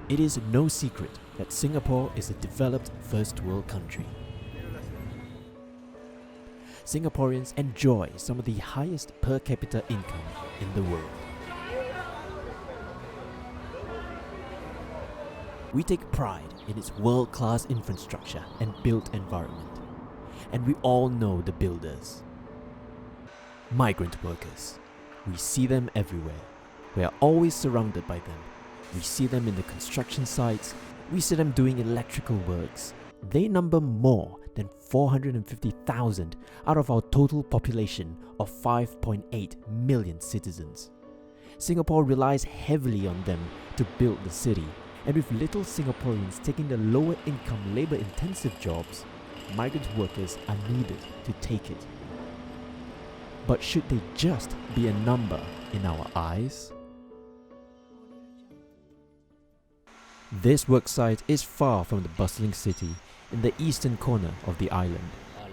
It is no secret that Singapore is a developed first world country. Singaporeans enjoy some of the highest per capita income in the world. We take pride in its world-class infrastructure and built environment. And we all know the builders. Migrant workers. We see them everywhere. We are always surrounded by them. We see them in the construction sites. We see them doing electrical works. They number more than 450,000 out of our total population of 5.8 million citizens. Singapore relies heavily on them to build the city, and with little Singaporeans taking the lower income labour intensive jobs, migrant workers are needed to take it. But should they just be a number in our eyes? This worksite is far from the bustling city in the eastern corner of the island.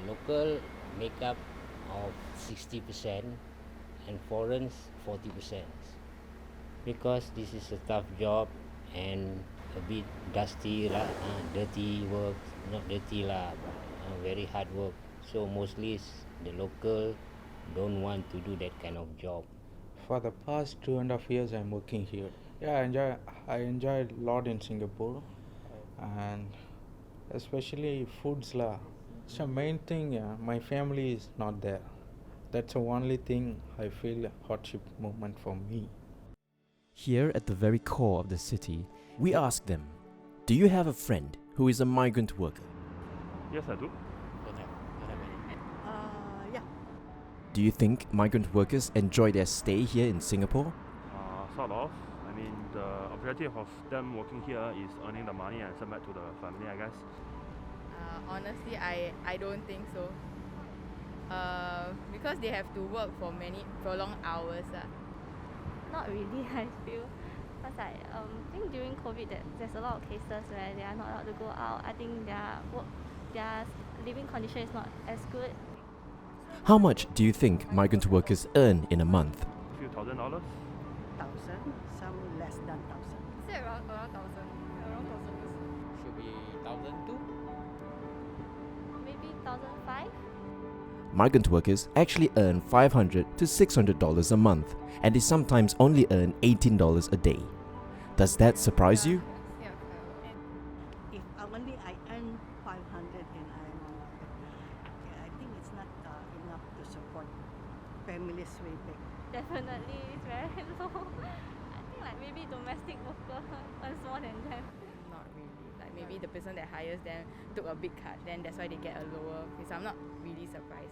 Local make up of 60% and foreigners 40%. Because this is a tough job and a bit dusty lah, dirty work, not dirty lah, very hard work. So mostly the local don't want to do that kind of job. For the past 2.5 years I'm working here. Yeah, I enjoy a lot in Singapore, and especially foods lah. It's the main thing, yeah, my family is not there. That's the only thing I feel a hardship moment for me. Here at the very core of the city, we ask them, do you have a friend who is a migrant worker? Yes, I do. Don't have any. Yeah. Do you think migrant workers enjoy their stay here in Singapore? Sort of. I mean, the objective of them working here is earning the money and send back to the family, I guess. Honestly, I don't think so. Because they have to work for long hours. Not really, I feel. Because I think during COVID there's a lot of cases where they are not allowed to go out. I think their living condition is not as good. How much do you think migrant workers earn in a month? A few $1,000. 1,000, some less than 1,000. Say around 1,000. Around 1,000. Should be 1,200. Maybe 1,500. Migrant workers actually earn $500 to $600 a month, and they sometimes only earn $18 a day. Does that surprise you? Yeah. If only I earn 500 and I'm on I think it's not enough to support families way back. Definitely it's very low. I think like maybe domestic worker earns more than them. Not really. Like maybe the person that hires them took a big cut, then that's why they get a lower pay. So I'm not really surprised.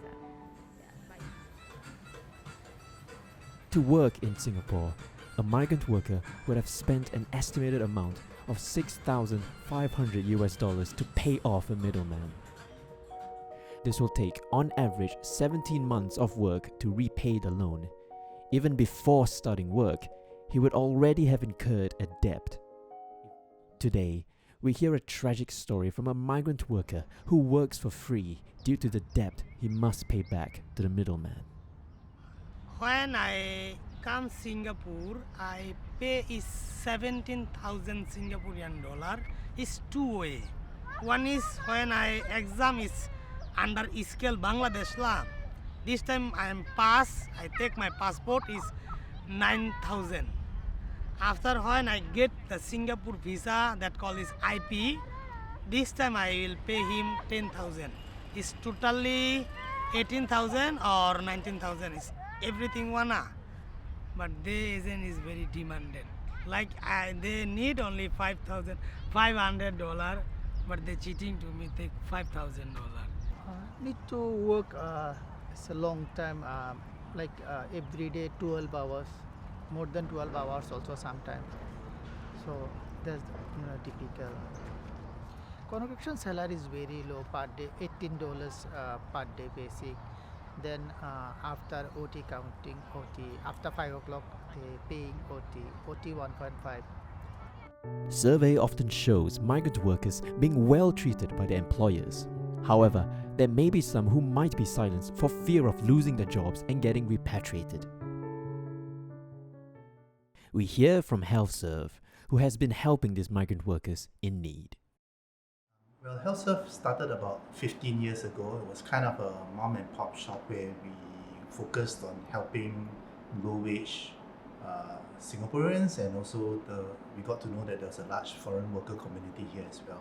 To work in Singapore, a migrant worker would have spent an estimated amount of $6,500 to pay off a middleman. This will take, on average, 17 months of work to repay the loan. Even before starting work, he would already have incurred a debt. Today, we hear a tragic story from a migrant worker who works for free due to the debt he must pay back to the middleman. When I come Singapore, I pay is 17,000 Singaporean dollar. It's two way. One is when I exam is under skill Bangladesh lah. This time I am pass. I take my passport is 9,000. After when I get the Singapore visa that call is IP, this time I will pay him 10,000. It's totally 18,000 or 19,000 is everything one. But the agent is very demanded. Like they need only $5,500, but they cheating to me take $5,000. Need to work. It's a long time. Like every day 12 hours, more than 12 hours also sometimes. So that's typical. Construction salary is very low per day, $18 per day basic. Then after OT counting, after 5 o'clock they paying OT 1.5. Survey often shows migrant workers being well treated by their employers. However, there may be some who might be silenced for fear of losing their jobs and getting repatriated. We hear from Healthserve, who has been helping these migrant workers in need. Well, Healthserve started about 15 years ago. It was kind of a mom and pop shop where we focused on helping low-wage Singaporeans, and also we got to know that there's a large foreign worker community here as well.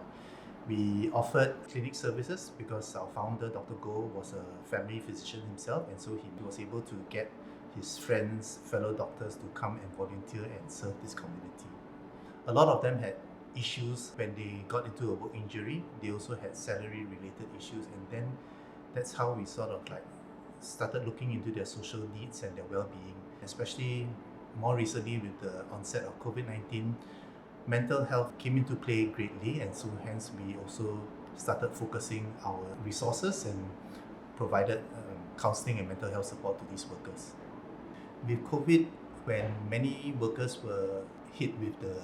We offered clinic services because our founder, Dr. Goh, was a family physician himself, and so he was able to get his friends, fellow doctors to come and volunteer and serve this community. A lot of them had issues when they got into a work injury. They also had salary related issues, and then that's how we sort of like started looking into their social needs and their well-being, especially more recently with the onset of COVID-19. Mental health came into play greatly, and so hence we also started focusing our resources and provided counseling and mental health support to these workers. With COVID, when many workers were hit with the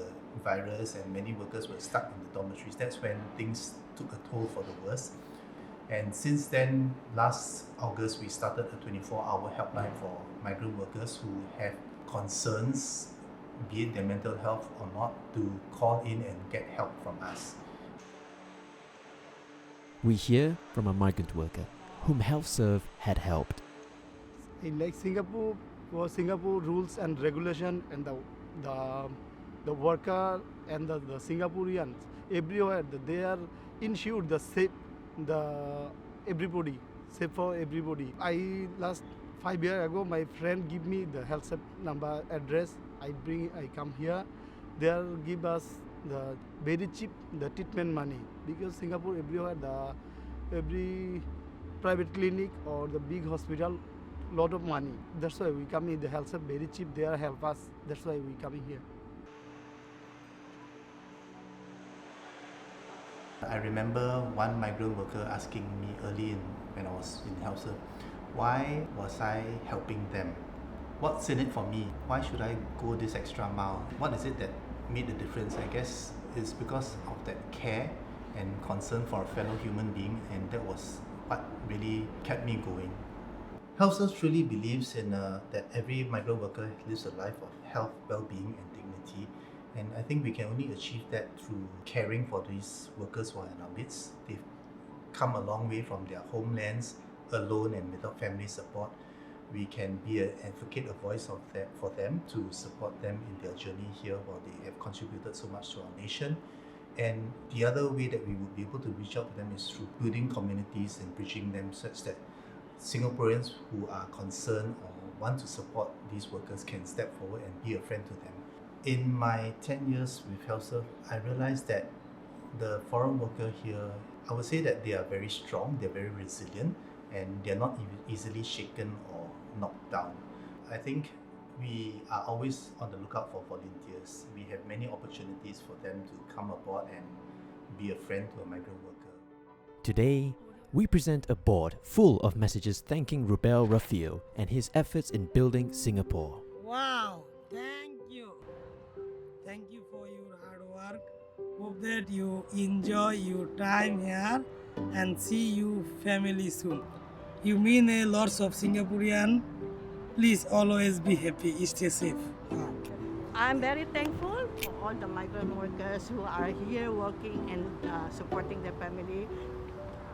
virus and many workers were stuck in the dormitories, that's when things took a toll for the worst. And since then, last August, we started a 24-hour helpline for migrant workers who have concerns, be it their mental health or not, to call in and get help from us. We hear from a migrant worker whom Healthserve had helped. In like Singapore, for Singapore rules and regulation, and the worker and the Singaporeans everywhere, they are insured the safe, everybody, safe for everybody. Last 5 years ago, my friend give me the Healthserve number address. I come here. They give us the very cheap the treatment money, because Singapore everywhere every private clinic or the big hospital, lot of money. That's why we come in the Healthserve very cheap. They help us. That's why we come here. I remember one migrant worker asking me early when I was in Healthserve, why was I helping them? What's in it for me? Why should I go this extra mile? What is it that made the difference? I guess it's because of that care and concern for a fellow human being, and that was what really kept me going. Healthserve truly believes in that every migrant worker lives a life of health, well-being and dignity, and I think we can only achieve that through caring for these workers who are in our midst. They've come a long way from their homelands, alone and without family support. We can be an advocate, a voice for them, to support them in their journey here, while they have contributed so much to our nation. And the other way that we would be able to reach out to them is through building communities and bridging them, such that Singaporeans who are concerned or want to support these workers can step forward and be a friend to them. In my 10 years with Healthserve, I realized that the foreign worker here, I would say that they are very strong, they're very resilient, and they're not easily shaken or knocked down. I think we are always on the lookout for volunteers. We have many opportunities for them to come aboard and be a friend to a migrant worker. Today, we present a board full of messages thanking Rubel Rafiel and his efforts in building Singapore. Wow, thank you. Thank you for your hard work. Hope that you enjoy your time here and see you family soon. You mean a lot of Singaporean. Please always be happy, stay safe. I'm very thankful for all the migrant workers who are here working and supporting their family.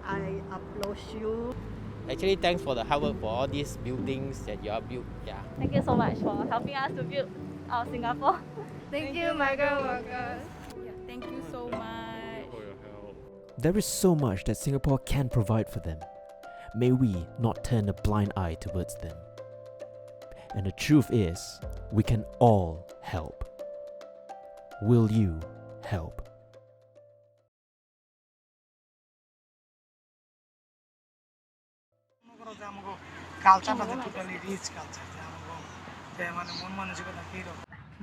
I applaud you. Actually, thanks for the hard work for all these buildings that you have built. Yeah. Thank you so much for helping us to build our Singapore. Thank you, migrant workers. Yeah, thank you so much. For your help. There is so much that Singapore can provide for them. May we not turn a blind eye towards them. And the truth is, we can all help. Will you help?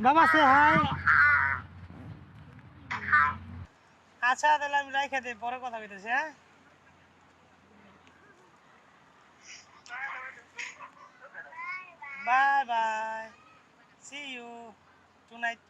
Baba, say hi. আচ্ছা তাহলে আমি রাইখা দেই, পরে কথা কইতেছি। হ্যাঁ, bye bye, see you tonight.